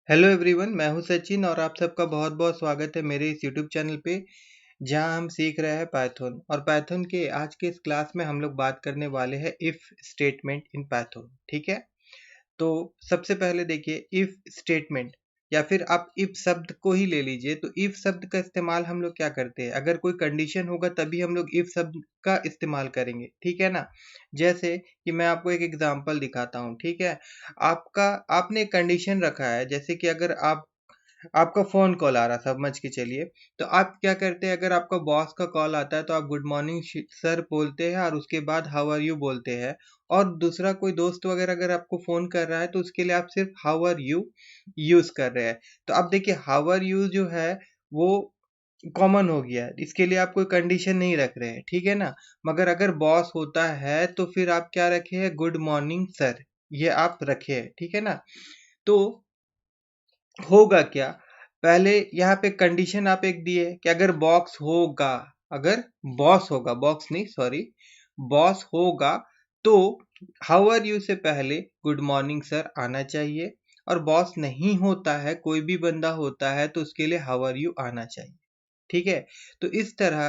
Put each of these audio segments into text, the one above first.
Hello everyone, मैं हूं सचिन और आप सबका बहुत बहुत स्वागत है मेरे इस यूट्यूब चैनल पे जहां हम सीख रहे हैं पाइथन। और पाइथन के आज के इस क्लास में हम लोग बात करने वाले हैं इफ स्टेटमेंट इन पाइथन। ठीक है, तो सबसे पहले देखिए इफ स्टेटमेंट या फिर आप इफ शब्द को ही ले लीजिए। तो इफ शब्द का इस्तेमाल हम लोग क्या करते हैं, अगर कोई कंडीशन होगा तभी हम लोग इफ शब्द का इस्तेमाल करेंगे। ठीक है ना। जैसे कि मैं आपको एक एग्जांपल दिखाता हूँ। ठीक है, आपका आपने एक कंडीशन रखा है, जैसे कि अगर आपका फोन कॉल आ रहा, समझ के चलिए। तो आप क्या करते हैं, अगर आपका बॉस का कॉल आता है तो आप गुड मॉर्निंग सर बोलते हैं और उसके बाद हाउ आर यू बोलते हैं। और दूसरा कोई दोस्त वगैरह अगर आपको फोन कर रहा है तो उसके लिए आप सिर्फ हाउ आर यू यूज कर रहे हैं। तो अब देखिए हाउ आर यू जो है वो कॉमन हो गया है, इसके लिए आप कोई कंडीशन नहीं रख रहे हैं। ठीक है ना। मगर अगर बॉस होता है तो फिर आप क्या रखे हैं, गुड मॉर्निंग सर, ये आप रखे हैं। ठीक है ना। तो होगा क्या, पहले यहाँ पे कंडीशन आप एक दिए कि अगर बॉक्स होगा, अगर बॉस होगा, बॉक्स नहीं सॉरी, बॉस होगा तो हाउ आर यू से पहले गुड मॉर्निंग सर आना चाहिए। और बॉस नहीं होता है, कोई भी बंदा होता है तो उसके लिए हाउ आर यू आना चाहिए। ठीक है। तो इस तरह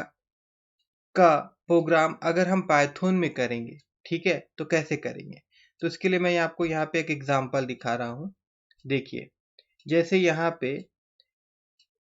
का प्रोग्राम अगर हम पाइथन में करेंगे, ठीक है, तो कैसे करेंगे। तो इसके लिए मैं आपको यहाँ पे एक एग्जांपल दिखा रहा हूँ। देखिए, जैसे यहाँ पे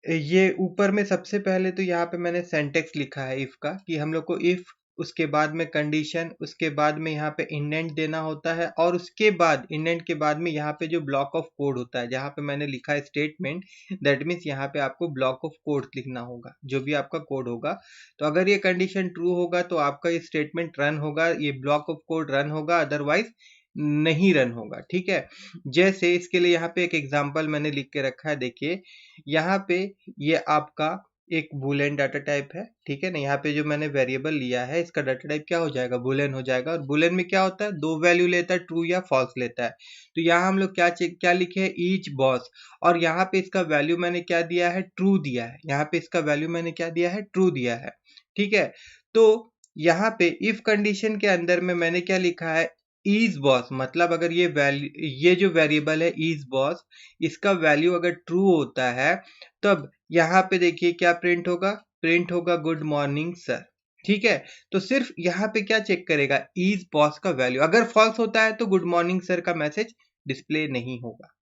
ये ऊपर में सबसे पहले तो यहाँ पे मैंने सेंटेक्स लिखा है इफ का, कि हम लोग को इफ, उसके बाद में कंडीशन, उसके बाद में यहाँ पे इंडेंट देना होता है, और उसके बाद इंडेंट के बाद में यहाँ पे जो ब्लॉक ऑफ कोड होता है, जहाँ पे मैंने लिखा है स्टेटमेंट, दैट मीन्स यहाँ पे आपको ब्लॉक ऑफ कोड लिखना होगा, जो भी आपका कोड होगा। तो अगर ये कंडीशन ट्रू होगा तो आपका ये स्टेटमेंट रन होगा, ये ब्लॉक ऑफ कोड रन होगा, अदरवाइज नहीं रन होगा। ठीक है। जैसे इसके लिए यहाँ पे एक एग्जांपल मैंने लिख के रखा है। देखिए यहाँ पे ये आपका एक बूलियन डाटा टाइप है। ठीक है ना। यहाँ पे जो मैंने वेरिएबल लिया है इसका डाटा टाइप क्या हो जाएगा, बूलियन हो जाएगा। और बूलियन में क्या होता है, दो वैल्यू लेता है, ट्रू या फॉल्स लेता है। तो यहाँ हम लोग क्या लिखे हैं, ईच बॉस। और यहाँ पे इसका वैल्यू मैंने क्या दिया है, ट्रू दिया है। यहाँ पे इसका वैल्यू मैंने क्या दिया है, ट्रू दिया है। ठीक है। तो यहाँ पे इफ कंडीशन के अंदर में मैंने क्या लिखा है, इज बॉस, मतलब अगर ये वैल्यू, ये जो वेरिएबल है इज बॉस, इसका वैल्यू अगर ट्रू होता है तब यहाँ पे देखिए क्या प्रिंट होगा, प्रिंट होगा गुड मॉर्निंग सर। ठीक है। तो सिर्फ यहाँ पे क्या चेक करेगा, इज बॉस का वैल्यू अगर फॉल्स होता है तो गुड मॉर्निंग सर का मैसेज डिस्प्ले नहीं होगा।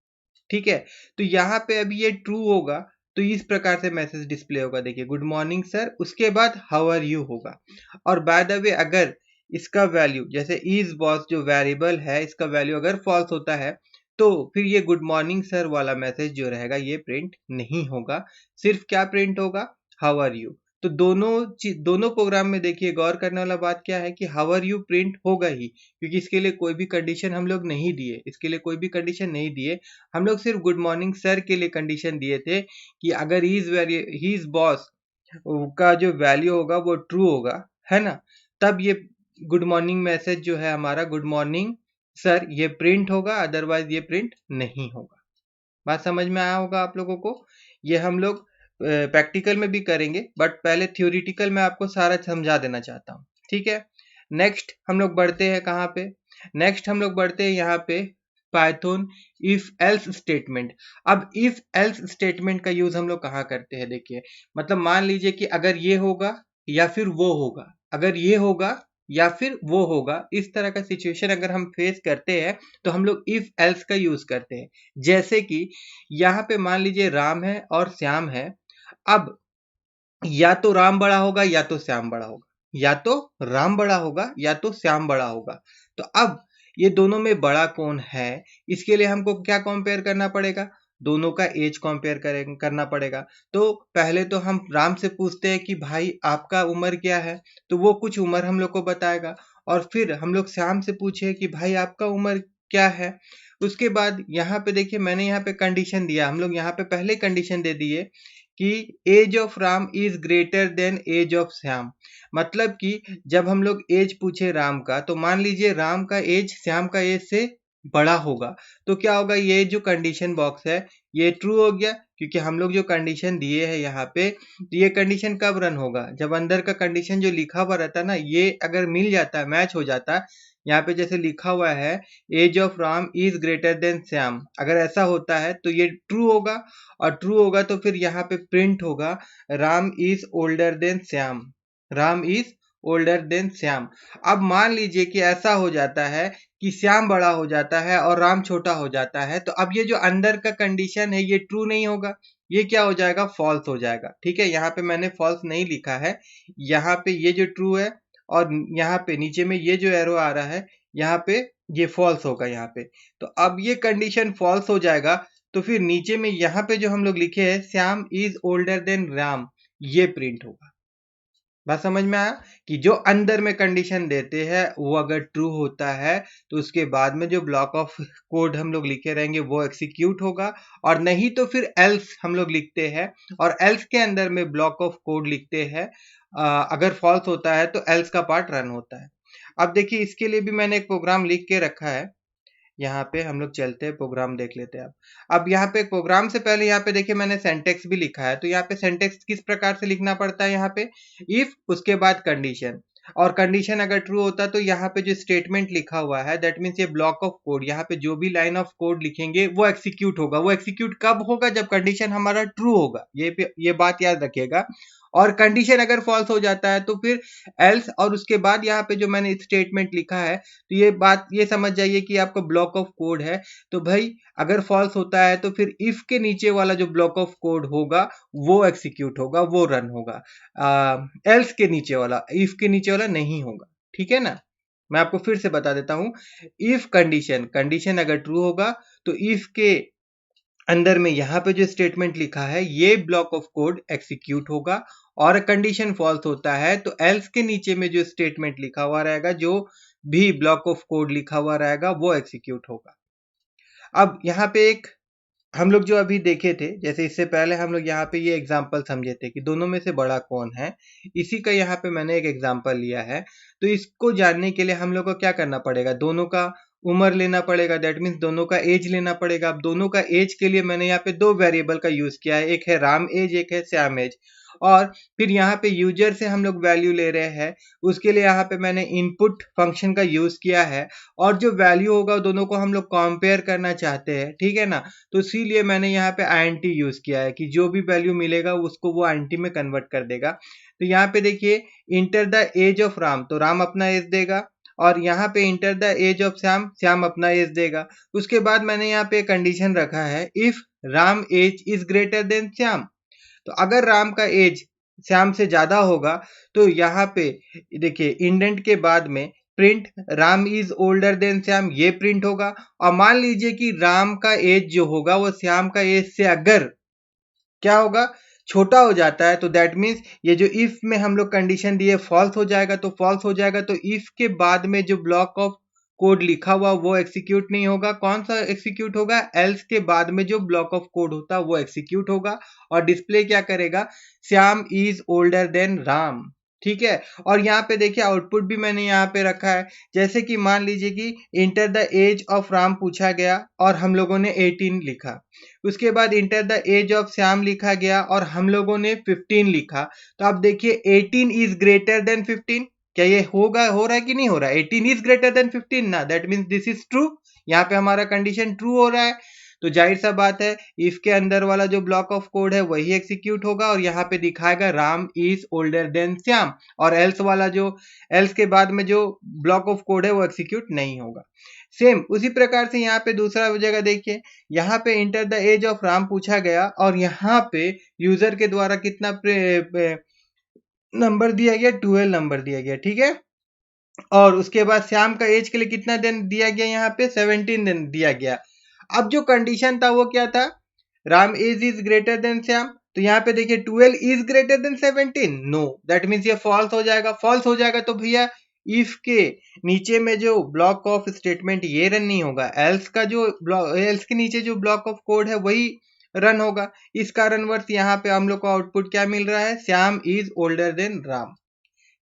ठीक है। तो यहाँ पे अभी ये ट्रू होगा तो इस प्रकार से मैसेज डिस्प्ले होगा। देखिए गुड मॉर्निंग सर, उसके बाद हाउ आर यू होगा। और बाय द वे अगर इसका वैल्यू, जैसे इज बॉस जो वेरिएबल है, इसका वैल्यू अगर फॉल्स होता है तो फिर ये गुड मॉर्निंग सर वाला मैसेज जो रहेगा ये प्रिंट नहीं होगा। सिर्फ क्या प्रिंट होगा, हाउ आर यू। तो दोनों प्रोग्राम में देखिए गौर करने वाला बात क्या है कि हाउ आर यू प्रिंट होगा ही, क्योंकि इसके लिए कोई भी कंडीशन हम लोग नहीं दिए, इसके लिए कोई भी कंडीशन नहीं दिए। हम लोग सिर्फ गुड मॉर्निंग सर के लिए कंडीशन दिए थे कि अगर ही इज बॉस का जो वैल्यू होगा वो ट्रू होगा, है ना, तब ये गुड मॉर्निंग मैसेज जो है हमारा, गुड मॉर्निंग सर, ये प्रिंट होगा, अदरवाइज ये प्रिंट नहीं होगा। बात समझ में आया होगा आप लोगों को। ये हम लोग प्रैक्टिकल में भी करेंगे, बट पहले थ्योरेटिकल में आपको सारा समझा देना चाहता हूँ। ठीक है। नेक्स्ट हम लोग बढ़ते हैं कहाँ पे, नेक्स्ट हम लोग बढ़ते हैं यहाँ पे पाइथन इफ एल्स स्टेटमेंट। अब इफ एल्स स्टेटमेंट का यूज हम लोग कहाँ करते हैं, देखिए मतलब मान लीजिए कि अगर ये होगा या फिर वो होगा, अगर ये होगा या फिर वो होगा, इस तरह का सिचुएशन अगर हम फेस करते हैं तो हम लोग इफ एल्स का यूज करते हैं। जैसे कि यहाँ पे मान लीजिए राम है और श्याम है। अब या तो राम बड़ा होगा या तो श्याम बड़ा होगा, या तो राम बड़ा होगा या तो श्याम बड़ा होगा। तो अब ये दोनों में बड़ा कौन है, इसके लिए हमको क्या कंपेयर करना पड़ेगा, दोनों का एज कंपेयर करना पड़ेगा। तो पहले तो हम राम से पूछते हैं कि भाई आपका उम्र क्या है, तो वो कुछ उम्र हम लोग को बताएगा। और फिर हम लोग श्याम से पूछे कि भाई आपका उम्र क्या है। उसके बाद यहाँ पे देखिए मैंने यहाँ पे कंडीशन दिया, हम लोग यहाँ पे पहले कंडीशन दे दिए कि age of Ram is greater than age of Shyam. मतलब कि जब हम लोग एज पूछे राम का तो मान लीजिए राम का एज श्याम का एज से बड़ा होगा, तो क्या होगा, ये जो कंडीशन बॉक्स है ये ट्रू हो गया, क्योंकि हम लोग जो कंडीशन दिए हैं यहाँ पे, तो ये कंडीशन कब रन होगा, जब अंदर का कंडीशन जो लिखा हुआ रहता है ना, ये अगर मिल जाता है, मैच हो जाता है, यहाँ पे जैसे लिखा हुआ है age of Ram is greater than Shyam, अगर ऐसा होता है तो ये ट्रू होगा, और ट्रू होगा तो फिर यहाँ पे प्रिंट होगा Ram is older than Shyam, Ram is older than Shyam. अब मान लीजिए कि ऐसा हो जाता है कि श्याम बड़ा हो जाता है और राम छोटा हो जाता है, तो अब ये जो अंदर का कंडीशन है ये ट्रू नहीं होगा, ये क्या हो जाएगा, फॉल्स हो जाएगा। ठीक है, यहाँ पे मैंने फॉल्स नहीं लिखा है, यहाँ पे ये जो ट्रू है और यहाँ पे नीचे में ये जो एरो आ रहा है यहाँ पे ये फॉल्स होगा यहाँ पे। तो अब ये कंडीशन फॉल्स हो जाएगा, तो फिर नीचे में यहाँ पे जो हम लोग लिखे हैं Shyam is older than Ram, ये प्रिंट होगा। बात समझ में आया कि जो अंदर में कंडीशन देते हैं वो अगर ट्रू होता है तो उसके बाद में जो ब्लॉक ऑफ कोड हम लोग लिखे रहेंगे वो एग्जीक्यूट होगा, और नहीं तो फिर एल्स हम लोग लिखते हैं और एल्स के अंदर में ब्लॉक ऑफ कोड लिखते हैं। अगर फॉल्स होता है तो एल्स का पार्ट रन होता है। अब देखिए इसके लिए भी मैंने एक प्रोग्राम लिख के रखा है, यहाँ पे हम लोग चलते हैं प्रोग्राम देख लेते हैं। अब यहाँ पे प्रोग्राम से पहले यहाँ पे देखिए मैंने सेंटेक्स भी लिखा है, तो यहाँ पे सेंटेक्स किस प्रकार से लिखना पड़ता है, यहाँ पे इफ उसके बाद कंडीशन, और कंडीशन अगर ट्रू होता तो यहाँ पे जो स्टेटमेंट लिखा हुआ है दैट मीन्स ये ब्लॉक ऑफ कोड, यहाँ पे जो भी लाइन ऑफ कोड लिखेंगे वो एग्जीक्यूट होगा। वो एग्जीक्यूट कब होगा, जब कंडीशन हमारा ट्रू होगा, ये बात याद रखिएगा। और कंडीशन अगर फॉल्स हो जाता है तो फिर एल्स, और उसके बाद यहाँ पे जो मैंने स्टेटमेंट लिखा है, तो ये बात ये समझ जाइए कि आपका ब्लॉक ऑफ कोड है। तो भाई अगर फॉल्स होता है तो फिर इफ के नीचे वाला जो ब्लॉक ऑफ कोड होगा वो एग्जीक्यूट होगा, वो रन होगा, एल्स के नीचे वाला, इफ के नीचे वाला नहीं होगा। ठीक है ना, मैं आपको फिर से बता देता हूं। इफ कंडीशन अगर ट्रू होगा तो इफ के अंदर में यहाँ पे जो स्टेटमेंट लिखा है ये ब्लॉक ऑफ कोड एग्जीक्यूट होगा, और कंडीशन फॉल्स होता है तो एल्स के नीचे में जो स्टेटमेंट लिखा हुआ रहेगा, जो भी ब्लॉक ऑफ कोड लिखा हुआ रहेगा वो एग्जीक्यूट होगा। अब यहाँ पे एक हम लोग जो अभी देखे थे, जैसे इससे पहले हम लोग यहाँ पे ये एग्जांपल समझे थे कि दोनों में से बड़ा कौन है, इसी का यहाँ पे मैंने एक एग्जांपल लिया है। तो इसको जानने के लिए हम लोग को क्या करना पड़ेगा, दोनों का उम्र लेना पड़ेगा, दैट मीन्स दोनों का एज लेना पड़ेगा। अब दोनों का एज के लिए मैंने यहाँ पे दो वेरिएबल का यूज किया है, एक है राम एज, एक है श्याम एज। और फिर यहाँ पे यूजर से हम लोग वैल्यू ले रहे हैं, उसके लिए यहाँ पे मैंने इनपुट फंक्शन का यूज किया है, और जो वैल्यू होगा दोनों को हम लोग कंपेयर करना चाहते हैं। ठीक है ना, तो इसीलिए मैंने यहाँ पे INT यूज किया है कि जो भी वैल्यू मिलेगा उसको वो INT में कन्वर्ट कर देगा। तो यहाँ पे देखिए enter the age of Ram, तो राम अपना एज देगा, और यहाँ पे enter the age of Shyam, Shyam अपना एज देगा। उसके बाद मैंने यहाँ पे कंडीशन रखा है if Ram age is greater than Shyam, तो अगर राम का एज श्याम से ज्यादा होगा तो यहाँ पे देखिए इंडेंट के बाद में print Ram is older than Shyam, ये प्रिंट होगा। और मान लीजिए कि राम का एज जो होगा वो श्याम का एज से अगर क्या होगा, छोटा हो जाता है, तो दैट मीन्स ये जो इफ में हम लोग कंडीशन दिए फॉल्स हो जाएगा, तो फॉल्स हो जाएगा तो इफ के बाद में जो ब्लॉक ऑफ कोड लिखा हुआ वो एग्जीक्यूट नहीं होगा। कौन सा एग्जीक्यूट होगा, एल्स के बाद में जो ब्लॉक ऑफ कोड होता है वो एग्जीक्यूट होगा, और डिस्प्ले क्या करेगा, Shyam is older than Ram. ठीक है, और यहाँ पे देखिए आउटपुट भी मैंने यहाँ पे रखा है, जैसे कि मान लीजिए कि enter the age of Ram पूछा गया और हम लोगों ने 18 लिखा, उसके बाद enter the age of Shyam लिखा गया और हम लोगों ने 15 लिखा। तो आप देखिए 18 इज ग्रेटर देन 15, क्या ये होगा, हो रहा है कि नहीं हो रहा है, 18 इज ग्रेटर देन 15 ना, that means this is true. यहाँ पे हमारा कंडीशन ट्रू हो रहा है, तो जाहिर सा बात है इफ के अंदर वाला जो ब्लॉक ऑफ कोड है वही एग्जीक्यूट होगा, और यहाँ पे दिखाएगा Ram is older than Shyam, और एल्स वाला जो एल्स के बाद में जो ब्लॉक ऑफ कोड है वो एग्जीक्यूट नहीं होगा। सेम उसी प्रकार से यहाँ पे दूसरा जगह देखिए, यहाँ पे enter the age of Ram पूछा गया और यहाँ पे यूजर के द्वारा कितना नंबर दिया गया, 12 नंबर दिया गया। ठीक है, और उसके बाद श्याम का एज के लिए कितना दिन दिया गया, यहाँ पे 17 दिन दिया गया। अब जो कंडीशन था वो क्या था, Ram age is greater than Shyam, तो यहाँ पे देखिए 12 is greater than 17, no, that means ये फॉल्स हो जाएगा। फॉल्स हो जाएगा तो भैया इफ के नीचे में जो ब्लॉक ऑफ स्टेटमेंट ये रन नहीं होगा, एल्स का जो एल्स के नीचे जो ब्लॉक ऑफ कोड है वही रन होगा। इस कारणवश यहाँ पे हम लोग को आउटपुट क्या मिल रहा है, Shyam is older than Ram.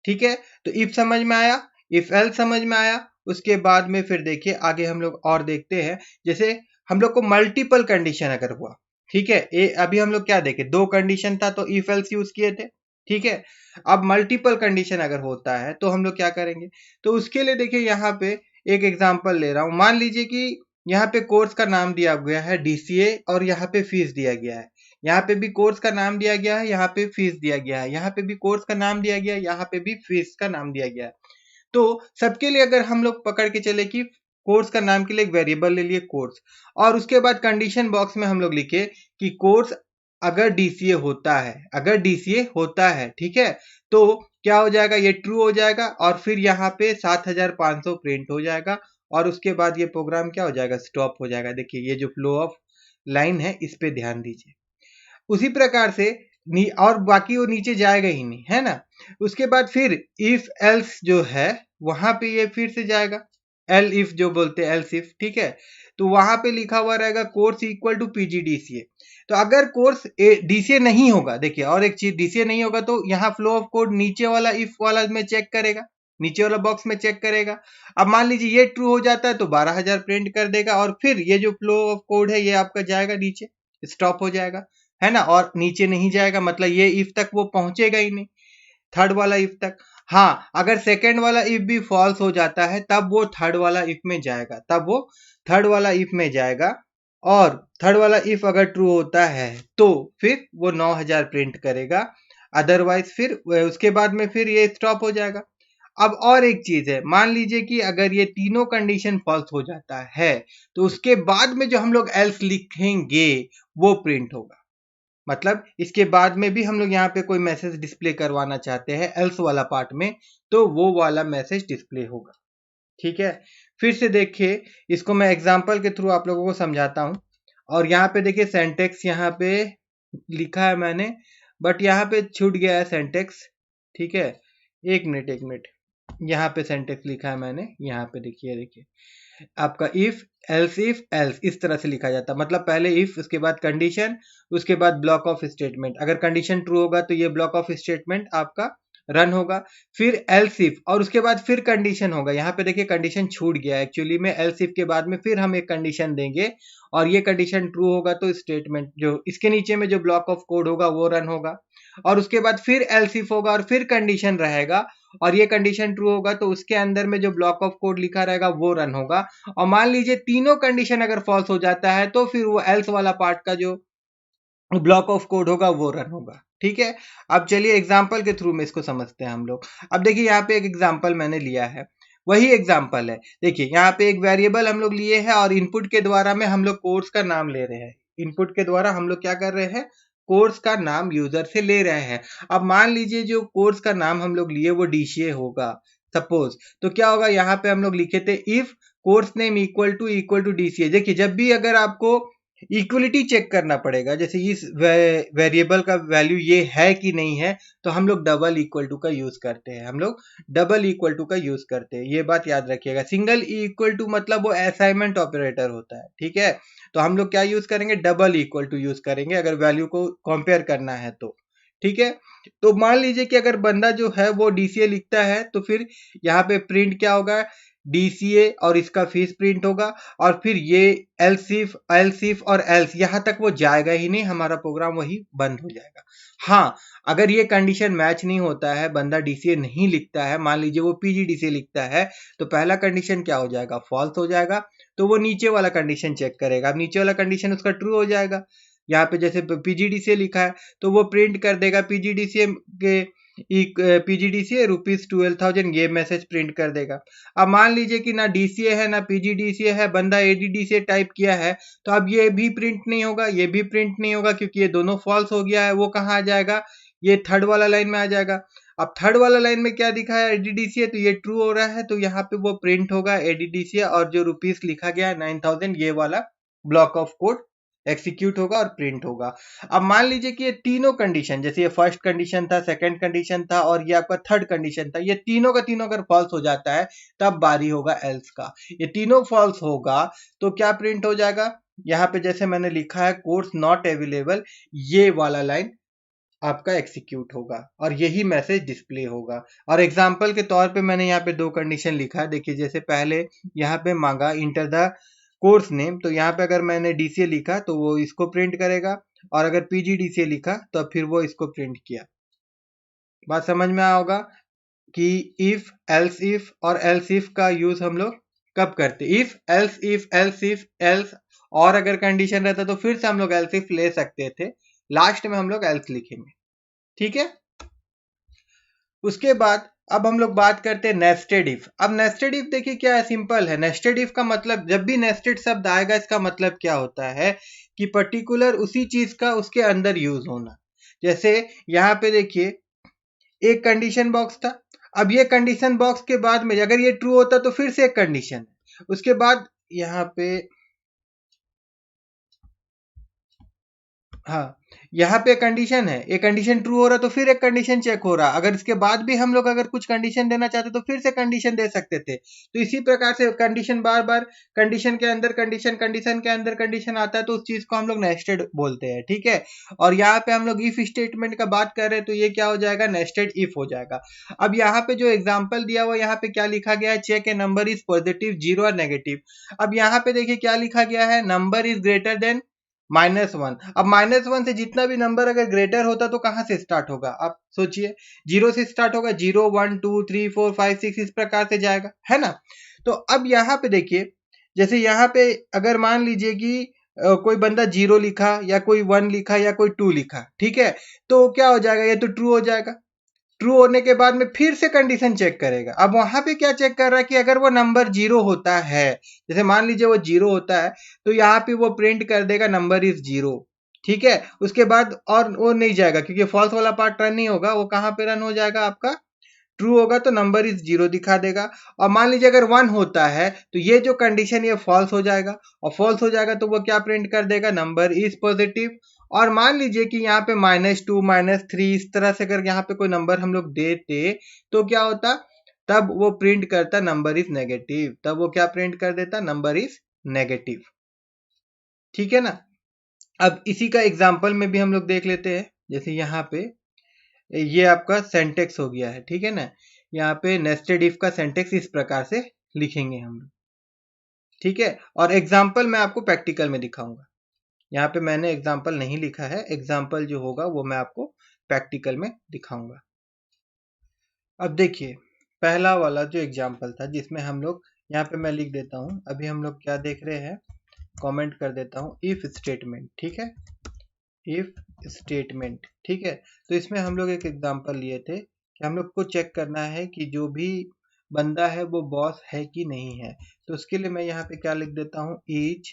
ठीक है, तो इफ समझ में आया, इफ एल्स समझ में आया। उसके बाद में फिर देखिए आगे हम लोग और देखते हैं, जैसे हम लोग को मल्टीपल कंडीशन अगर हुआ, ठीक है, अभी हम लोग क्या देखे, दो कंडीशन था तो इफ एल्स यूज किए थे। ठीक है, अब मल्टीपल कंडीशन अगर होता है तो हम लोग क्या करेंगे, तो उसके लिए देखिए यहाँ पे एक एग्जांपल ले रहा हूं। मान लीजिए कि यहाँ पे कोर्स का नाम दिया गया है DCA और यहाँ पे फीस दिया गया है। यहाँ पे भी कोर्स का नाम दिया गया है, यहाँ पे फीस दिया गया है, यहाँ पे भी कोर्स का नाम दिया गया है, यहाँ पे भी फीस का नाम दिया गया है। तो सबके लिए अगर हम लोग पकड़ के चले कि कोर्स का नाम के लिए एक वेरिएबल ले लिए कोर्स, और उसके बाद कंडीशन बॉक्स में हम लोग लिखे कि कोर्स अगर DCA होता है, अगर DCA होता है, ठीक है, तो क्या हो जाएगा, ये ट्रू हो जाएगा और फिर यहाँ पे 7500 प्रिंट हो जाएगा और उसके बाद ये प्रोग्राम क्या हो जाएगा, स्टॉप हो जाएगा। देखिए ये जो फ्लो ऑफ लाइन है इस पे ध्यान दीजिए। उसी प्रकार से और बाकी वो नीचे जाएगा ही नहीं, है ना। उसके बाद फिर इफ एल्स जो है वहां पे ये फिर से जाएगा, एल इफ जो बोलते हैं, एल्स इफ, ठीक है। तो वहां पे लिखा हुआ रहेगा कोर्स इक्वल टू PGDCA। तो अगर कोर्स DCA नहीं होगा, देखिए और एक चीज, DCA नहीं होगा तो यहाँ फ्लो ऑफ कोड नीचे वाला इफ वाला में चेक करेगा, नीचे वाला बॉक्स में चेक करेगा। अब मान लीजिए ये ट्रू हो जाता है तो 12000 प्रिंट कर देगा और फिर ये जो फ्लो ऑफ कोड है ये आपका जाएगा नीचे, स्टॉप हो जाएगा, है ना। और नीचे नहीं जाएगा मतलब ये इफ तक वो पहुंचेगा ही नहीं, थर्ड वाला इफ तक। हाँ, अगर सेकेंड वाला इफ भी फॉल्स हो जाता है तब वो थर्ड वाला इफ में जाएगा, तब वो थर्ड वाला इफ में जाएगा। और थर्ड वाला इफ अगर ट्रू होता है तो फिर वो 9000 प्रिंट करेगा, अदरवाइज फिर उसके बाद में फिर ये स्टॉप हो जाएगा। अब और एक चीज है, मान लीजिए कि अगर ये तीनों कंडीशन फॉल्स हो जाता है तो उसके बाद में जो हम लोग एल्स लिखेंगे वो प्रिंट होगा। मतलब इसके बाद में भी हम लोग यहाँ पे कोई मैसेज डिस्प्ले करवाना चाहते हैं एल्स वाला पार्ट में, तो वो वाला मैसेज डिस्प्ले होगा, ठीक है। फिर से देखिए, इसको मैं एग्जांपल के थ्रू आप लोगों को समझाता हूँ। और यहाँ पे देखिए सेंटेक्स यहाँ पे लिखा है मैंने, बट यहाँ पे छूट गया है सेंटेक्स, ठीक है। एक मिनट, यहाँ पे सेंटेक्स लिखा है मैंने, यहाँ पे देखिए आपका इफ एल्स इस तरह से लिखा जाता है। मतलब पहले इफ, उसके बाद कंडीशन, उसके बाद ब्लॉक ऑफ स्टेटमेंट। अगर कंडीशन ट्रू होगा तो ये ब्लॉक ऑफ स्टेटमेंट आपका रन होगा, फिर एल्स इफ और उसके बाद फिर कंडीशन होगा। यहाँ पे देखिए कंडीशन छूट गया एक्चुअली में, एल्स इफ के बाद में फिर हम एक कंडीशन देंगे और ये कंडीशन ट्रू होगा तो स्टेटमेंट जो इसके नीचे में जो ब्लॉक ऑफ कोड होगा वो रन होगा, और उसके बाद फिर एल्स इफ होगा और फिर कंडीशन रहेगा और ये कंडीशन ट्रू होगा तो उसके अंदर में जो ब्लॉक ऑफ कोड लिखा रहेगा वो रन होगा। और मान लीजिए तीनों कंडीशन अगर फॉल्स हो जाता है तो फिर वो एल्स वाला पार्ट का जो ब्लॉक ऑफ कोड होगा वो रन होगा, ठीक है। अब चलिए एग्जांपल के थ्रू में इसको समझते हैं हम लोग। अब देखिए यहाँ पे एक एग्जांपल मैंने लिया है, वही एग्जांपल है। देखिए यहाँ पे एक वेरिएबल हम लोग लिए हैं और इनपुट के द्वारा में हम लोग कोर्स का नाम ले रहे हैं। इनपुट के द्वारा हम लोग क्या कर रहे हैं, कोर्स का नाम यूजर से ले रहे हैं। अब मान लीजिए जो कोर्स का नाम हम लोग लिए वो DCA होगा सपोज, तो क्या होगा, यहाँ पे हम लोग लिखे थे if course name equal to DCA। देखिए जब भी अगर आपको इक्वलिटी चेक करना पड़ेगा, जैसे इस वेरिएबल का वैल्यू ये है कि नहीं है, तो हम लोग डबल इक्वल टू का यूज करते हैं, हम लोग डबल इक्वल टू का यूज करते हैं, ये बात याद रखिएगा। सिंगल इक्वल टू मतलब वो असाइनमेंट ऑपरेटर होता है, ठीक है। तो हम लोग क्या यूज करेंगे, डबल इक्वल टू यूज करेंगे अगर वैल्यू को कंपेयर करना है तो, ठीक है। तो मान लीजिए कि अगर बंदा जो है वो DCA लिखता है तो फिर यहाँ पे प्रिंट क्या होगा, DCA और इसका फीस प्रिंट होगा और फिर ये एल्सिफ और एल्स यहाँ तक वो जाएगा ही नहीं, हमारा प्रोग्राम वही बंद हो जाएगा। हाँ, अगर ये कंडीशन मैच नहीं होता है, बंदा DCA नहीं लिखता है, मान लीजिए वो PGDCA लिखता है, तो पहला कंडीशन क्या हो जाएगा, फॉल्स हो जाएगा। तो वो नीचे वाला कंडीशन चेक करेगा, अब नीचे वाला कंडीशन उसका ट्रू हो जाएगा। यहाँ पे जैसे PGDCA लिखा है तो वो प्रिंट कर देगा PGDCA के PGDCA ₹12,000, ये मैसेज प्रिंट कर देगा। अब मान लीजिए कि ना DCA है ना PGDCA है, बंदा ADDCA टाइप किया है, तो अब ये भी प्रिंट नहीं होगा, ये भी प्रिंट नहीं होगा क्योंकि ये दोनों फॉल्स हो गया है। वो कहाँ आ जाएगा, ये थर्ड वाला लाइन में आ जाएगा। अब थर्ड वाला लाइन में क्या दिखा है, ADDCA, तो ये ट्रू हो रहा है तो यहाँ पे वो प्रिंट होगा ADDCA और जो रुपीस लिखा गया है 9000, ये वाला ब्लॉक ऑफ कोड एक्सिक्यूट होगा और प्रिंट होगा। अब मान लीजिए कि ये तीनों कंडीशन, जैसे ये फर्स्ट कंडीशन था, सेकंड कंडीशन था और ये आपका थर्ड कंडीशन था, ये तीनों का तीनों अगर फॉल्स हो जाता है तब बारी होगा एल्स का। ये तीनों फॉल्स होगा तो क्या प्रिंट हो जाएगा, यहाँ पे जैसे मैंने लिखा है कोर्स नॉट अवेलेबल, ये वाला लाइन आपका एग्जीक्यूट होगा और यही मैसेज डिस्प्ले होगा। और एग्जाम्पल के तौर पे मैंने यहाँ पे दो कंडीशन लिखा है। देखिए जैसे पहले यहाँ पे मांगा इंटर द कोर्स नेम, तो यहाँ पे अगर मैंने DCA लिखा तो वो इसको प्रिंट करेगा और अगर PGDCA लिखा तो फिर वो इसको प्रिंट किया। बात समझ में आया होगा कि इफ एल्स इफ और एल्स इफ का यूज हम लोग कब करते, इफ एल्स एल्स, और अगर कंडीशन रहता तो फिर से हम लोग एल्स इफ ले सकते थे, लास्ट में हम लोग एल्स लिखेंगे, ठीक है। उसके बाद अब हम लोग बात करते हैं नेस्टेड इफ। अब नेस्टेड इफ देखिए क्या है, सिंपल है। नेस्टेड इफ का मतलब, जब भी नेस्टेड शब्द आएगा इसका मतलब क्या होता है कि पर्टिकुलर उसी चीज का उसके अंदर यूज होना। जैसे यहाँ पे देखिए एक कंडीशन बॉक्स था, अब ये कंडीशन बॉक्स के बाद में अगर ये ट्रू होता तो फिर से एक कंडीशन, उसके बाद यहाँ पे, हाँ, यहाँ पे कंडीशन है, एक कंडीशन ट्रू हो रहा तो फिर एक कंडीशन चेक हो रहा, अगर इसके बाद भी हम लोग अगर कुछ कंडीशन देना चाहते तो फिर से कंडीशन दे सकते थे। तो इसी प्रकार से कंडीशन बार बार, कंडीशन के अंदर कंडीशन, कंडीशन के अंदर कंडीशन आता है, तो उस चीज को हम लोग नेस्टेड बोलते हैं, ठीक है। और यहाँ पे हम लोग इफ स्टेटमेंट का बात कर रहे हैं तो ये क्या हो जाएगा, नेस्टेड इफ हो जाएगा। अब यहाँ पे जो एग्जाम्पल दिया हुआ, यहाँ पे क्या लिखा गया है, check a number is positive, zero और नेगेटिव। अब यहाँ पे देखिए क्या लिखा गया है, नंबर इज ग्रेटर देन -1। अब -1 से जितना भी नंबर अगर ग्रेटर होता तो कहां से स्टार्ट होगा, आप सोचिए, जीरो से स्टार्ट होगा, 0 1 2 3 4 5 6 इस प्रकार से जाएगा, है ना। तो अब यहाँ पे देखिए, जैसे यहाँ पे अगर मान लीजिए कि कोई बंदा 0 लिखा या कोई 1 लिखा या कोई 2 लिखा, ठीक है, तो क्या हो जाएगा, ये तो ट्रू हो जाएगा। ट्रू होने के बाद में फिर से कंडीशन चेक करेगा। अब वहां पे क्या चेक कर रहा है कि अगर वो नंबर 0 होता है, जैसे मान लीजिए वो 0 होता है, तो यहाँ पे वो प्रिंट कर देगा नंबर इज 0, ठीक है। उसके बाद और वो नहीं जाएगा, क्योंकि फॉल्स वाला पार्ट रन नहीं होगा, वो कहाँ पे रन हो जाएगा, आपका ट्रू होगा तो नंबर इज 0 दिखा देगा। और मान लीजिए अगर 1 होता है तो ये जो कंडीशन ये फॉल्स हो जाएगा, और फॉल्स हो जाएगा तो वो क्या प्रिंट कर देगा, नंबर इज पॉजिटिव। और मान लीजिए कि यहाँ पे -2 -3 इस तरह से अगर यहाँ पे कोई नंबर हम लोग देते तो क्या होता, तब वो प्रिंट करता नंबर इज नेगेटिव, तब वो क्या प्रिंट कर देता, नंबर इज नेगेटिव, ठीक है ना। अब इसी का एग्जाम्पल में भी हम लोग देख लेते हैं। जैसे यहाँ पे ये आपका सेंटेक्स हो गया है, ठीक है ना। यहाँ पे नेस्टेड इफ का सेंटेक्स इस प्रकार से लिखेंगे हम लोग, ठीक है। और एग्जाम्पल मैं आपको प्रैक्टिकल में दिखाऊंगा, यहाँ पे मैंने एग्जाम्पल नहीं लिखा है, एग्जाम्पल जो होगा वो मैं आपको प्रैक्टिकल में दिखाऊंगा। अब देखिए पहला वाला जो एग्जाम्पल था, जिसमें हम लोग, यहाँ पे मैं लिख देता हूँ, अभी हम लोग क्या देख रहे हैं, कमेंट कर देता हूँ, इफ स्टेटमेंट, ठीक है, इफ स्टेटमेंट, ठीक है। तो इसमें हम लोग एक एग्जांपल लिए थे कि हम लोग को चेक करना है कि जो भी बंदा है वो बॉस है कि नहीं है। तो उसके लिए मैं यहाँ पे क्या लिख देता हूँ, इज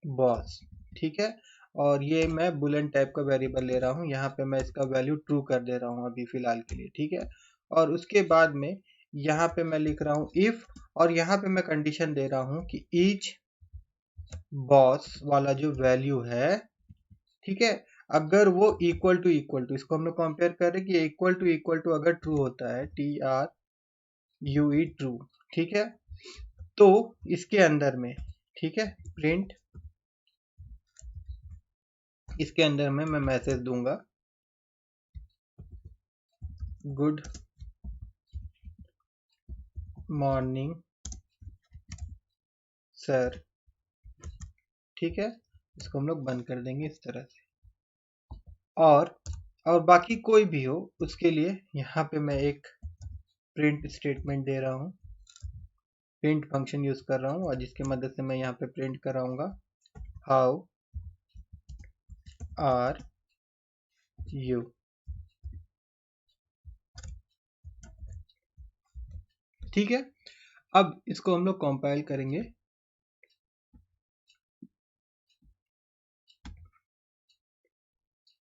बॉस, ठीक है। और ये मैं बुलियन टाइप का वेरिएबल ले रहा हूँ, यहाँ पे मैं इसका वैल्यू ट्रू कर दे रहा हूँ अभी फिलहाल के लिए, ठीक है। और उसके बाद में यहाँ पे मैं लिख रहा हूँ इफ, और यहाँ पे मैं कंडीशन दे रहा हूँ कि इज बॉस वाला जो वैल्यू है, ठीक है, अगर वो इक्वल टू इसको हम लोग कंपेयर कर रहे हैं कि इक्वल टू अगर ट्रू होता है, TRUE ट्रू, ठीक है, तो इसके अंदर में, ठीक है, प्रिंट, इसके अंदर में मैं मैसेज दूंगा, गुड मॉर्निंग सर, ठीक है। इसको हम लोग बंद कर देंगे इस तरह से। और बाकी कोई भी हो उसके लिए यहाँ पे मैं एक प्रिंट स्टेटमेंट दे रहा हूँ, प्रिंट फंक्शन यूज कर रहा हूँ, और जिसकी मदद से मैं यहाँ पे प्रिंट कराऊंगा, हाउ आर यू, ठीक है। अब इसको हम लोग कंपाइल करेंगे,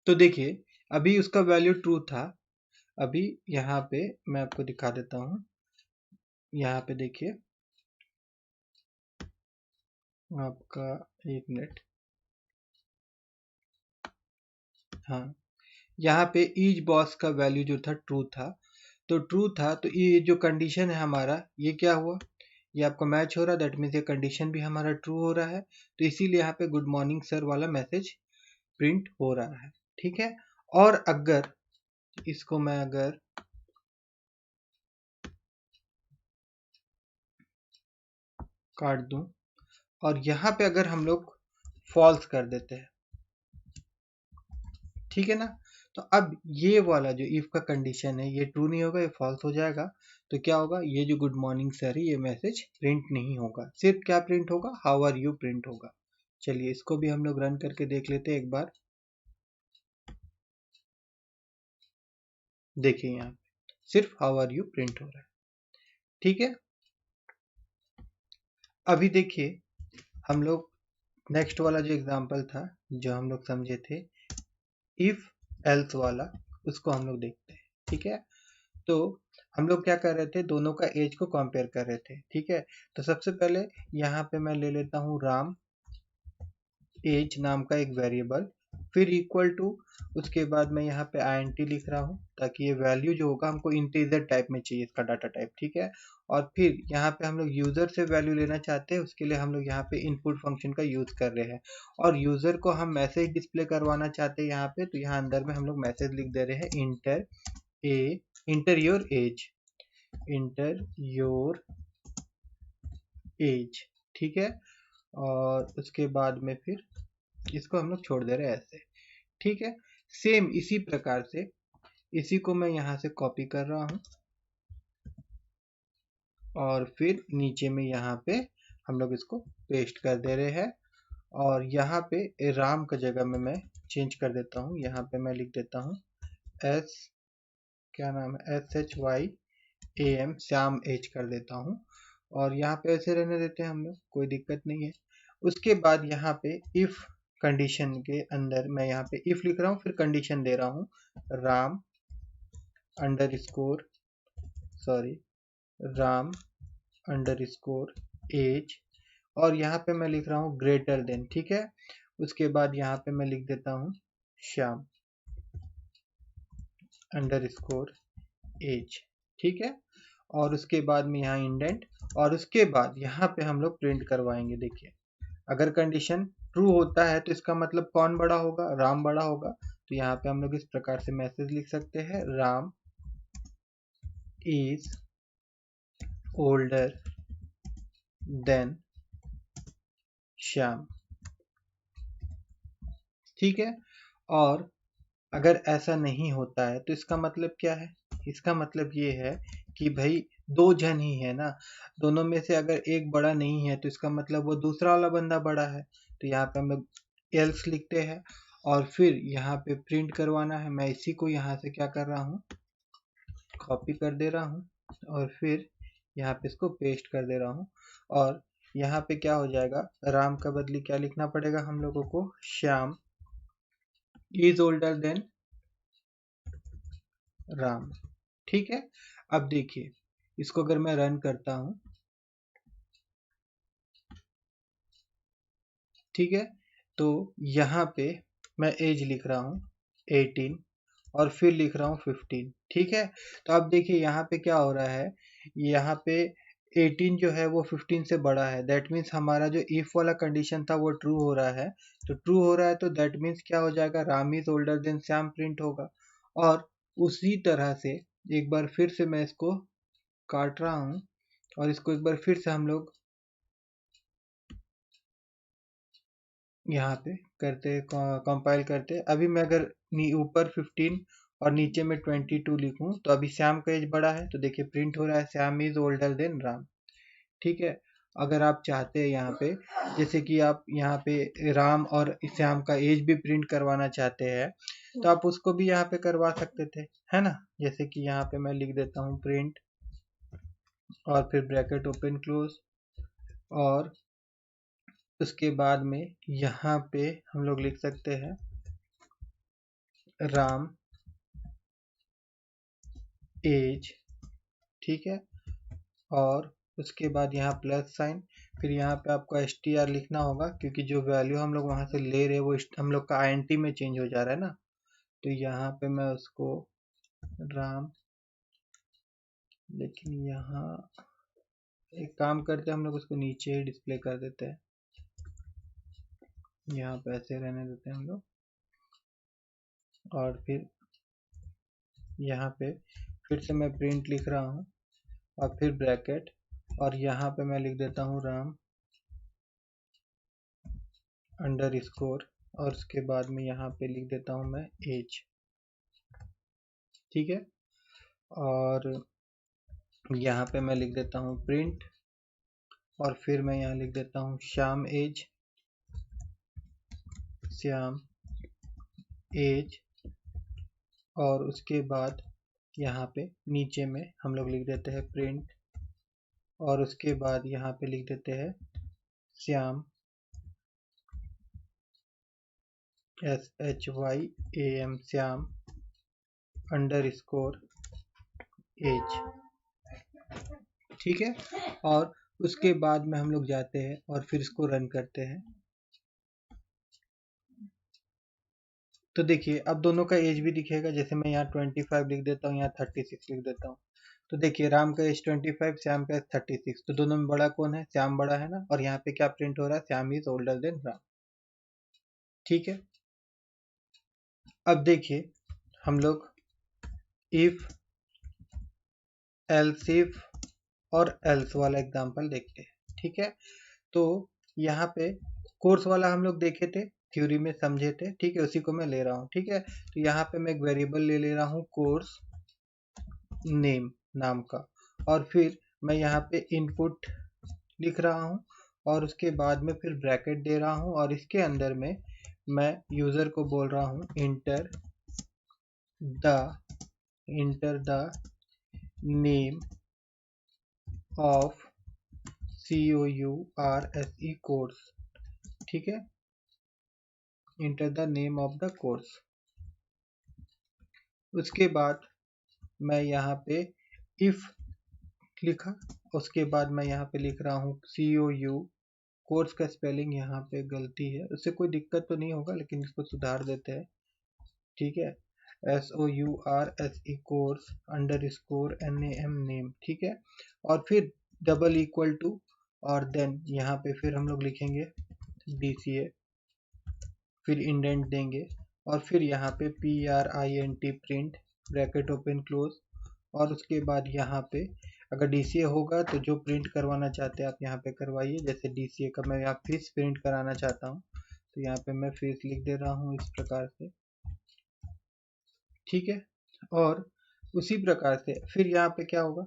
तो देखिए अभी उसका वैल्यू ट्रू था। अभी यहाँ पे मैं आपको दिखा देता हूँ, यहाँ पे देखिए आपका, एक मिनट, हाँ, यहाँ पे ईच बॉस का वैल्यू जो था ट्रू था, तो ट्रू था, तो ये जो कंडीशन है हमारा, ये क्या हुआ, ये आपका मैच हो रहा है, दैट मीन्स ये कंडीशन भी हमारा ट्रू हो रहा है, तो इसीलिए यहाँ पे गुड मॉर्निंग सर वाला मैसेज प्रिंट हो रहा है, ठीक है। और अगर इसको मैं अगर काट दूं और यहाँ पे अगर हम लोग फॉल्स कर देते हैं, ठीक है ना, तो अब ये वाला जो इफ का कंडीशन है ये ट्रू नहीं होगा, ये फॉल्स हो जाएगा। तो क्या होगा, ये जो गुड मॉर्निंग सर है ये मैसेज प्रिंट नहीं होगा, सिर्फ क्या प्रिंट होगा, हाउ आर यू प्रिंट होगा। चलिए इसको भी हम लोग रन करके देख लेते हैं एक बार। देखिए यहाँ पे सिर्फ हाउ आर यू प्रिंट हो रहा है। ठीक है, अभी देखिए हम लोग नेक्स्ट वाला जो एग्जांपल था जो हम लोग समझे थे इफ एल्स वाला, उसको हम लोग देखते हैं। ठीक है, तो हम लोग क्या कर रहे थे, दोनों का एज को कंपेयर कर रहे थे। ठीक है, तो सबसे पहले यहाँ पे मैं ले लेता हूँ राम एज नाम का एक वेरिएबल, फिर इक्वल टू, उसके बाद मैं यहाँ पे int लिख रहा हूँ ताकि ये वैल्यू जो होगा हमको इंटीजर टाइप में चाहिए इसका डाटा टाइप। ठीक है, और फिर यहाँ पे हम लोग यूजर से वैल्यू लेना चाहते हैं, उसके लिए हम लोग यहाँ पे इनपुट फंक्शन का यूज कर रहे हैं, और यूजर को हम मैसेज डिस्प्ले करवाना चाहते हैं यहाँ पे, तो यहाँ अंदर में हम लोग मैसेज लिख दे रहे हैं inter your age, inter your age. ठीक है, और उसके बाद में फिर इसको हम लोग छोड़ दे रहे हैं ऐसे। ठीक है, सेम इसी प्रकार से इसी को मैं यहाँ से कॉपी कर रहा हूँ, और फिर नीचे में यहाँ पे हम लोग इसको पेस्ट कर दे रहे हैं, और यहाँ पे राम का जगह में मैं चेंज कर देता हूँ, यहाँ पे मैं लिख देता हूँ एस, क्या नाम है, SHYAM, श्याम एज कर देता हूँ, और यहाँ पे ऐसे रहने देते हैं हम लोग, कोई दिक्कत नहीं है। उसके बाद यहाँ पे इफ कंडीशन के अंदर मैं यहाँ पे इफ लिख रहा हूँ, फिर कंडीशन दे रहा हूँ Ram underscore Ram underscore age, और यहाँ पे मैं लिख रहा हूँ ग्रेटर देन। ठीक है, उसके बाद यहाँ पे मैं लिख देता हूँ श्याम अंडरस्कोर एज। ठीक है, और उसके बाद में यहाँ इंडेंट, और उसके बाद यहाँ पे हम लोग प्रिंट करवाएंगे। देखिए अगर कंडीशन ट्रू होता है तो इसका मतलब कौन बड़ा होगा, राम बड़ा होगा। तो यहाँ पे हम लोग इस प्रकार से मैसेज लिख सकते हैं, Ram is older than Shyam. ठीक है, और अगर ऐसा नहीं होता है तो इसका मतलब क्या है, इसका मतलब ये है कि भाई दो जन ही है ना, दोनों में से अगर एक बड़ा नहीं है तो इसका मतलब वो दूसरा वाला बंदा बड़ा है। तो यहाँ पे हम लोग एल्स लिखते हैं, और फिर यहाँ पे प्रिंट करवाना है। मैं इसी को यहाँ से क्या कर रहा हूँ, कॉपी कर दे रहा हूँ, और फिर यहाँ पे इसको पेस्ट कर दे रहा हूँ, और यहाँ पे क्या हो जाएगा, राम का बदली क्या लिखना पड़ेगा हम लोगों को, Shyam is older than Ram. ठीक है, अब देखिए इसको अगर मैं रन करता हूं, ठीक है, तो यहाँ पे मैं एज लिख रहा हूँ 18, और फिर लिख रहा हूँ 15। ठीक है, तो अब देखिए यहाँ पे क्या हो रहा है, यहाँ पे 18 जो है वो 15 से बड़ा है, दैट मीन्स हमारा जो इफ वाला कंडीशन था वो ट्रू हो रहा है। तो ट्रू हो रहा है तो दैट मीन्स क्या हो जाएगा, Ram is older than Shyam print होगा। और उसी तरह से एक बार फिर से मैं इसको काट रहा हूँ, और इसको एक बार फिर से हम लोग यहाँ पे करते, कंपाइल करते। अभी मैं अगर ऊपर 15 और नीचे में 22 लिखूं तो अभी श्याम का एज बड़ा है, तो देखिए प्रिंट हो रहा है Shyam is older than Ram. ठीक है, अगर आप चाहते हैं यहाँ पे, जैसे कि आप यहाँ पे राम और श्याम का एज भी प्रिंट करवाना चाहते हैं, तो आप उसको भी यहाँ पे करवा सकते थे, है ना। जैसे कि यहाँ पे मैं लिख देता हूँ प्रिंट, और फिर ब्रैकेट ओपन क्लोज, और उसके बाद में यहाँ पे हम लोग लिख सकते हैं राम एज। ठीक है, और उसके बाद यहाँ प्लस साइन, फिर यहाँ पे आपको str लिखना होगा, क्योंकि जो वैल्यू हम लोग वहां से ले रहे हैं वो हम लोग का int में चेंज हो जा रहा है ना। तो यहाँ पे मैं उसको राम, लेकिन यहाँ एक काम करते हैं, हम लोग उसको नीचे ही डिस्प्ले कर देते हैं, यहाँ पे ऐसे रहने देते हैं हम लोग, और फिर यहाँ पे फिर से मैं प्रिंट लिख रहा हूँ, और फिर ब्रैकेट, और यहाँ पे मैं लिख देता हूँ राम अंडरस्कोर, और उसके बाद में यहाँ पे लिख देता हूँ मैं एज। ठीक है। और यहाँ पे मैं लिख देता हूँ प्रिंट, और फिर मैं यहाँ लिख देता हूँ श्याम एज, श्याम एज, और उसके बाद यहाँ पे नीचे में हम लोग लिख देते हैं प्रिंट, और उसके बाद यहाँ पे लिख देते हैं Shyam SHYAM, Shyam underscore age. ठीक है। और उसके बाद में हम लोग जाते हैं और फिर इसको रन करते हैं। तो देखिए अब दोनों का एज भी दिखेगा, जैसे मैं यहाँ 25 लिख देता हूँ, यहाँ 36 लिख देता हूँ। तो देखिए राम का एज 25, श्याम का एज 36, तो दोनों में बड़ा कौन है? श्याम बड़ा है ना। और यहाँ पे क्या प्रिंट हो रहा है? Shyam is older than Ram. ठीक है। अब देखिए हम लोग इफ, एल्स इफ और एल्स वाला एग्जाम्पल देखते हैं। ठीक है। तो यहाँ पे कोर्स वाला हम लोग देखे थे, थ्योरी में समझे थे। ठीक है, उसी को मैं ले रहा हूँ। ठीक है। तो यहाँ पे मैं एक वेरिएबल ले रहा हूँ कोर्स नेम नाम का, और फिर मैं यहाँ पे इनपुट लिख रहा हूँ, और उसके बाद में फिर ब्रैकेट दे रहा हूँ, और इसके अंदर में मैं यूजर को बोल रहा हूँ enter the name of COURSE course. ठीक है, enter the name of the course. उसके बाद मैं यहाँ पे इफ लिखा, उसके बाद मैं यहाँ पे लिख रहा हूँ COU, कोर्स का स्पेलिंग यहाँ पे गलती है, उससे कोई दिक्कत तो नहीं होगा, लेकिन इसको सुधार देते हैं। ठीक है, SOURSE course underscore NAM name. ठीक है। और फिर डबल इक्वल टू, और देन यहाँ पे फिर हम लोग लिखेंगे DCA, फिर इंडेंट देंगे, और फिर यहाँ पे PRINT print bracket open close, और उसके बाद यहाँ पे अगर DCA होगा तो जो प्रिंट करवाना चाहते हैं आप यहाँ पे करवाइए। जैसे DCA का मैं यहाँ फिश प्रिंट कराना चाहता हूँ, तो यहाँ पे मैं फिश लिख दे रहा हूँ इस प्रकार से। ठीक है। और उसी प्रकार से फिर यहाँ पे क्या होगा,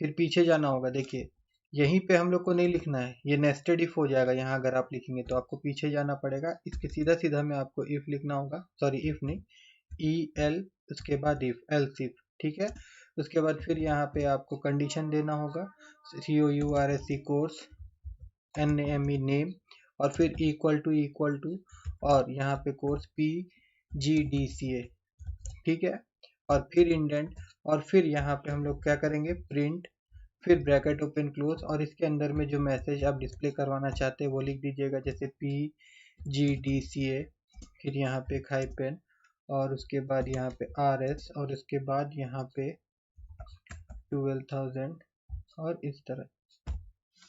फिर पीछे जाना होगा। देखिए यहीं पे हम लोग को नहीं लिखना है, ये नेस्टेड इफ हो जाएगा। यहाँ अगर आप लिखेंगे तो आपको पीछे जाना पड़ेगा, इसके सीधा सीधा में आपको इफ लिखना होगा, सॉरी इफ नहीं, EL, उसके बाद इफ, एल्स इफ। ठीक है। उसके बाद फिर यहाँ पे आपको कंडीशन देना होगा COURSE कोर्स NAME नेम, और फिर इक्वल टू, और यहाँ पे कोर्स PGDCA। ठीक है। और फिर इंडेंट, और फिर यहाँ पे हम लोग क्या करेंगे, प्रिंट, फिर ब्रैकेट ओपन क्लोज, और इसके अंदर में जो मैसेज आप डिस्प्ले करवाना चाहते हैं वो लिख दीजिएगा, जैसे PGDCA, फिर यहाँ पे एक हाइपेन, और उसके बाद यहाँ पे RS, और उसके बाद यहाँ पे 12,000, और इस तरह।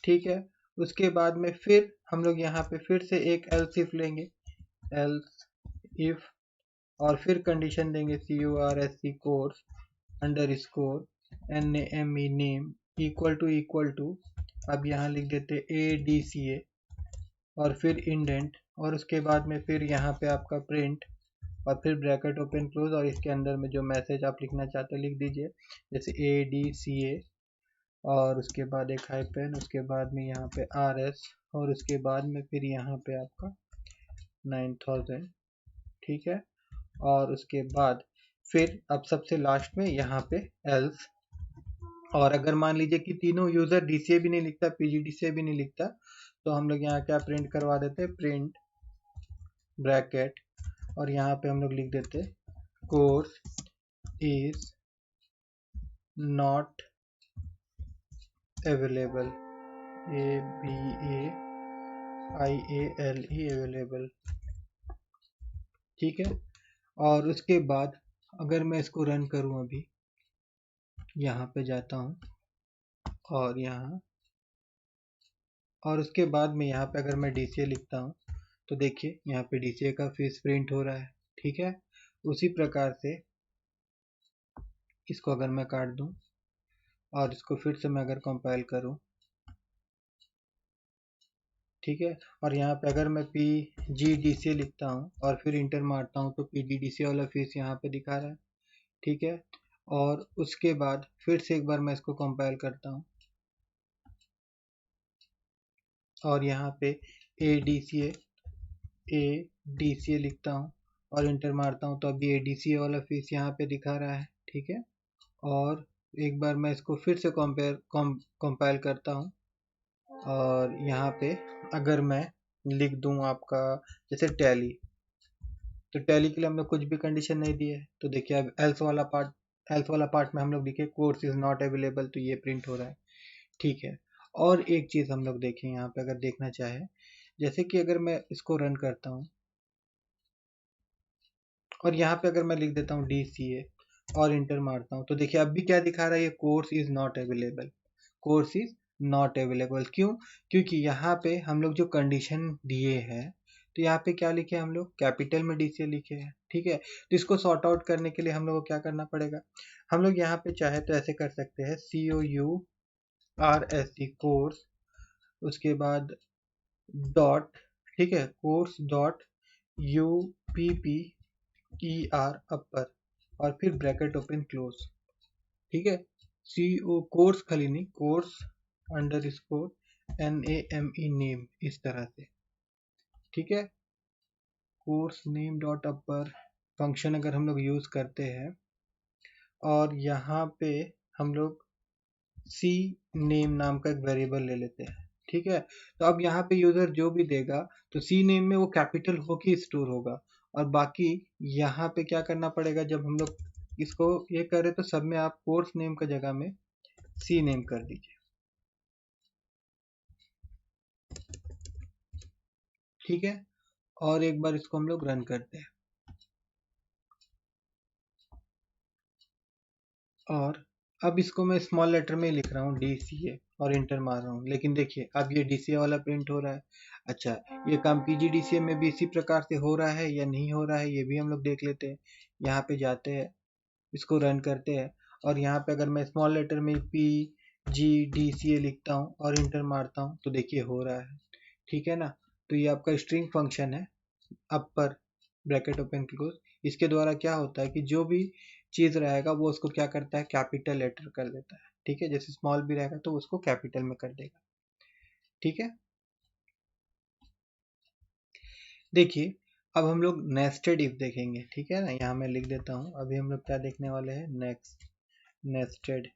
ठीक है। उसके बाद में फिर हम लोग यहाँ पे फिर से एक एल्स इफ लेंगे, एल्स इफ, और फिर कंडीशन देंगे COURSE course underscore NAME name equal to, अब यहाँ लिख देते ADCA, और फिर इंडेंट, और उसके बाद में फिर यहाँ पे आपका प्रिंट, और फिर ब्रैकेट ओपन क्लोज, और इसके अंदर में जो मैसेज आप लिखना चाहते हैं लिख दीजिए, जैसे ADCA, और उसके बाद एक हाइपेन, उसके बाद में यहाँ पे RS, और उसके बाद में फिर यहाँ पे आपका 9,000। ठीक है। और उसके बाद फिर अब सबसे लास्ट में यहाँ पे एल्स, और अगर मान लीजिए कि तीनों यूजर DCA भी नहीं लिखता, PGDCA भी नहीं लिखता, तो हम लोग यहाँ क्या प्रिंट करवा देते हैं, प्रिंट ब्रैकेट, और यहाँ पे हम लोग लिख देते course is not available, ABAIALE available. ठीक है। और उसके बाद अगर मैं इसको रन करूं, अभी यहाँ पे जाता हूँ, और यहाँ, और उसके बाद में यहाँ पे अगर मैं DCA लिखता हूँ, तो देखिए यहाँ पे DCA का फिश प्रिंट हो रहा है। ठीक है। उसी प्रकार से इसको अगर मैं काट दूं, और इसको फिर से मैं अगर कंपाइल करूं, ठीक है, और यहाँ पे अगर मैं PGDCA लिखता हूँ और फिर इंटर मारता हूँ, तो PGDCA वाला फिश यहाँ पे दिखा रहा है। ठीक है। और उसके बाद फिर से एक बार मैं इसको कंपाइल करता हूँ और यहाँ पे ADCA लिखता हूँ और इंटर मारता हूँ तो अभी ADCA वाला फीस यहाँ पे दिखा रहा है, ठीक है। और एक बार मैं इसको फिर से कंपाइल करता हूँ और यहाँ पे अगर मैं लिख दूँ आपका जैसे टैली, तो टैली के लिए हम लोग कुछ भी कंडीशन नहीं दी है, तो देखिए अब एल्स वाला पार्ट में हम लोग लिखे कोर्स इज नॉट अवेलेबल, तो ये प्रिंट हो रहा है, ठीक है। और एक चीज़ हम लोग देखें यहाँ पे, अगर देखना चाहे, जैसे कि अगर मैं इसको रन करता हूँ और यहाँ पे अगर मैं लिख देता हूँ DCA और इंटर मारता हूँ तो देखिए अब भी क्या दिखा रहा है, ये course is not available, course is not available. क्यों? क्योंकि यहाँ पे हम लोग जो कंडीशन दिए हैं तो यहाँ पे क्या लिखे हम लोग, कैपिटल में DCA लिखे हैं, ठीक है। तो इसको सॉर्ट आउट करने के लिए हम लोग को क्या करना पड़ेगा, हम लोग यहाँ पे चाहे तो ऐसे कर सकते हैं COURSE कोर्स, उसके बाद डॉट, ठीक है, कोर्स डॉट UPPER अपर और फिर ब्रैकेट ओपन क्लोज, ठीक है। CO कोर्स खाली नहीं, कोर्स अंडरस्कोर NAME नेम, इस तरह से, ठीक है। कोर्स नेम डॉट अपर फंक्शन अगर हम लोग यूज करते हैं और यहाँ पे हम लोग सी नेम नाम का एक वेरिएबल ले लेते हैं, ठीक है। तो अब यहाँ पे यूजर जो भी देगा तो सी नेम में वो कैपिटल होके स्टोर होगा, और बाकी यहाँ पे क्या करना पड़ेगा, जब हम लोग इसको ये करें तो सब में आप कोर्स नेम का जगह में सी नेम कर दीजिए, ठीक है। और एक बार इसको हम लोग रन करते हैं और अब इसको मैं स्मॉल लेटर में लिख रहा हूँ DCA और इंटर मार रहा हूँ, लेकिन देखिए अब ये DCA वाला प्रिंट हो रहा है। अच्छा, ये काम PGDCA में भी इसी प्रकार से हो रहा है या नहीं हो रहा है, ये भी हम लोग देख लेते हैं। यहाँ पे जाते हैं, इसको रन करते हैं और यहाँ पे अगर मैं स्मॉल लेटर में PGDCA लिखता हूँ और इंटर मारता हूँ तो देखिए हो रहा है, ठीक है ना। तो ये आपका स्ट्रिंग फंक्शन है, अपर ब्रैकेट ओपन क्लोज, इसके द्वारा क्या होता है कि जो भी चीज रहेगा वो उसको क्या करता है, कैपिटल लेटर कर देता है, ठीक है। जैसे स्मॉल भी रहेगा तो उसको कैपिटल में कर देगा, ठीक है। देखिए अब हम लोग नेस्टेड इफ देखेंगे, ठीक है ना। यहाँ मैं लिख देता हूँ, अभी हम लोग क्या देखने वाले हैं, नेस्टेड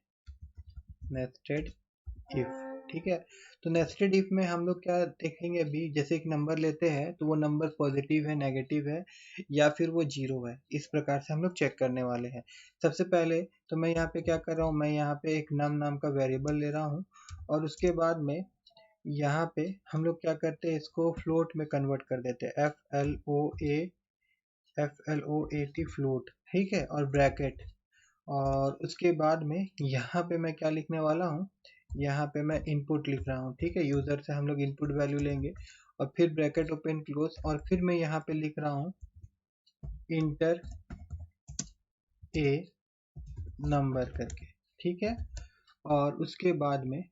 इफ, ठीक है। तो नेस्टेड इफ में हम लोग क्या देखेंगे, अभी जैसे एक नंबर लेते हैं तो वो नंबर पॉजिटिव है, नेगेटिव है या फिर वो जीरो है, इस प्रकार से हम लोग चेक करने वाले हैं। सबसे पहले तो मैं यहाँ पे क्या कर रहा हूँ, मैं यहाँ पे एक नम नाम का वेरिएबल ले रहा हूँ और उसके बाद में यहाँ पे हम लोग क्या करते हैं, इसको फ्लोट में कन्वर्ट कर देते हैं, FLOAT फ्लोट, ठीक है, और ब्रैकेट। और उसके बाद में यहाँ पे मैं क्या लिखने वाला हूँ, यहाँ पे मैं इनपुट लिख रहा हूँ, ठीक है। यूजर से हम लोग इनपुट वैल्यू लेंगे और फिर ब्रैकेट ओपन क्लोज और फिर मैं यहाँ पे लिख रहा हूँ इंटर ए नंबर करके, ठीक है। और उसके बाद में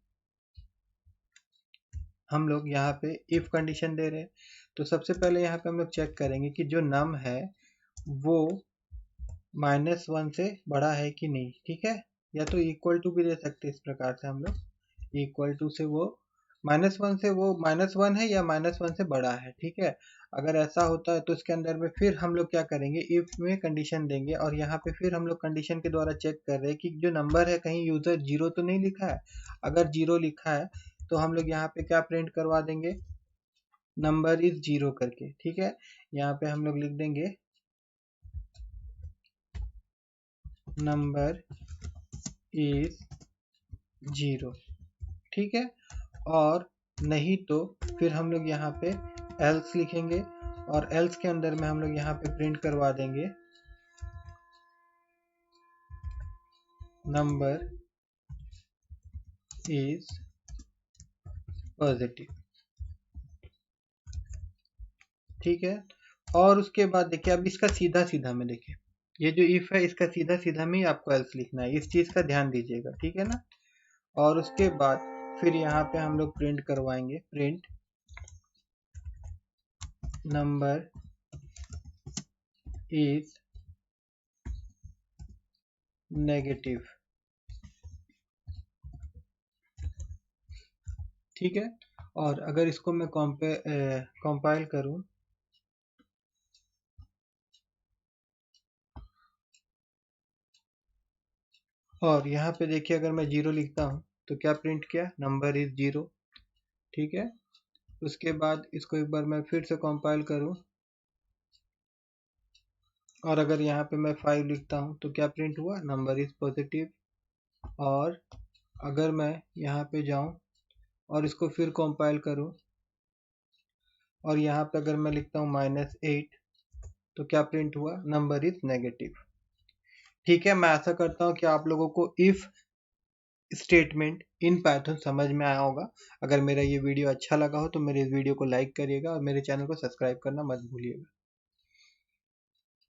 हम लोग यहाँ पे इफ कंडीशन दे रहे हैं, तो सबसे पहले यहाँ पे हम लोग चेक करेंगे कि जो नम है वो -1 से बड़ा है कि नहीं, ठीक है। या तो इक्वल टू भी दे सकते हैं, इस प्रकार से हम लोग इक्वल टू से वो -1 से वो -1 है या -1 से बड़ा है, ठीक है। अगर ऐसा होता है तो इसके अंदर में फिर हम लोग क्या करेंगे, इफ में कंडीशन देंगे और यहाँ पे फिर हम लोग कंडीशन के द्वारा चेक कर रहे हैं कि जो नंबर है कहीं यूजर जीरो तो नहीं लिखा है। अगर जीरो लिखा है तो हम लोग यहाँ पे क्या प्रिंट करवा देंगे, नंबर इज जीरो करके, ठीक है। यहाँ पे हम लोग लिख देंगे नंबर इज जीरो, ठीक है। और नहीं तो फिर हम लोग यहाँ पे एल्स लिखेंगे और एल्स के अंदर में हम लोग यहाँ पे प्रिंट करवा देंगे नंबर इज पॉजिटिव, ठीक है। और उसके बाद देखिए अब इसका सीधा सीधा में देखिए, ये जो इफ है इसका सीधा सीधा में ही आपको एल्स लिखना है, इस चीज का ध्यान दीजिएगा, ठीक है ना। और उसके बाद फिर यहाँ पे हम लोग प्रिंट करवाएंगे, प्रिंट नंबर इज नेगेटिव। ठीक है, और अगर इसको मैं कंपाइल करूं और यहाँ पे देखिए अगर मैं 0 लिखता हूँ तो क्या प्रिंट किया, नंबर इज 0। ठीक है, उसके बाद इसको एक बार मैं फिर से कंपाइल करूं और अगर यहाँ पे मैं 5 लिखता हूँ तो क्या प्रिंट हुआ, नंबर इज पॉजिटिव। और अगर मैं यहाँ पे जाऊं और इसको फिर कंपाइल करूं और यहाँ पे अगर मैं लिखता हूँ -8 तो क्या प्रिंट हुआ, नंबर इज नेगेटिव। ठीक है, मैं आशा करता हूँ कि आप लोगों को इफ स्टेटमेंट इन पाइथन समझ में आया होगा। अगर मेरा ये वीडियो अच्छा लगा हो तो मेरे इस वीडियो को लाइक करिएगा और मेरे चैनल को सब्सक्राइब करना मत भूलिएगा।